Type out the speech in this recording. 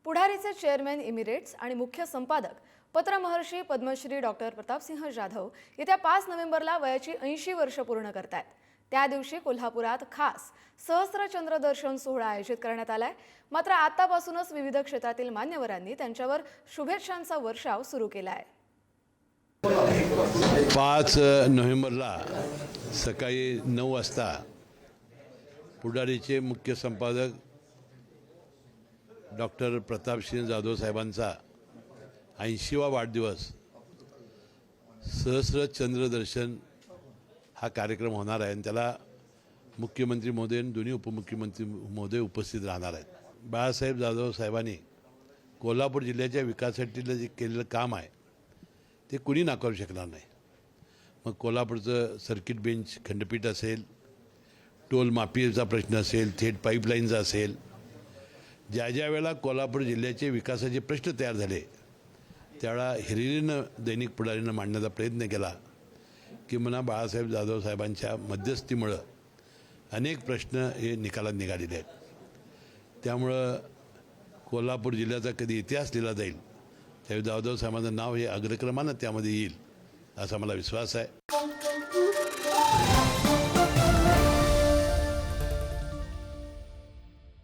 पुढारीचे chairman emirates आणि मुख्य संपादक पत्रमहर्षी पद्मश्री डॉक्टर प्रतापसिंह जाधव येत्या 5 नोव्हेंबरला वयाची 80 वर्ष पूर्ण करतायत। त्या दिवशी कोल्हापुरात खास सहस्त्रचंद्र दर्शन सोहळा आयोजित करण्यात आलाय। मात्र आतापासूनच विविध क्षेत्रातील मान्यवरांनी त्यांच्यावर शुभेच्छांचा वर्षाव सुरू केला आहे। 5 नोव्हेंबरला सकाळी 9 वाजता पुढारीचे मुख्य संपादक डॉक्टर प्रतापसिंह जाधव साहेबांचा 80वा वाढदिवस सहस्र चंद्रदर्शन हा कार्यक्रम होणार आहे आणि त्याला मुख्यमंत्री महोदय आणि दोन्ही उपमुख्यमंत्री महोदय उपस्थित राहणार आहेत। बाळासाहेब जाधव साहेबांनी कोल्हापूर जिल्ह्याच्या विकासासाठी जे केलेलं काम आहे ते कुणी नाकारू शकणार नाही। मग कोल्हापूरचं सर्किट बेंच खंडपीठ असेल, टोल माफीचा प्रश्न असेल, थेट पाईपलाईनचा असेल, ज्या ज्या वेळेला कोल्हापूर जिल्ह्याचे विकासाचे प्रश्न तयार झाले त्यावेळेला हिरिरीनं दैनिक पुढारीनं मांडण्याचा प्रयत्न केला की म्हणा बाळासाहेब जाधव साहेबांच्या मध्यस्थीमुळं अनेक प्रश्न हे निकालात निघालेले आहेत। त्यामुळं कोल्हापूर जिल्ह्याचा कधी इतिहास लिहिला जाईल त्यावेळी जाधव साहेबांचं नाव हे अग्रक्रमानं त्यामध्ये येईल असा मला विश्वास आहे।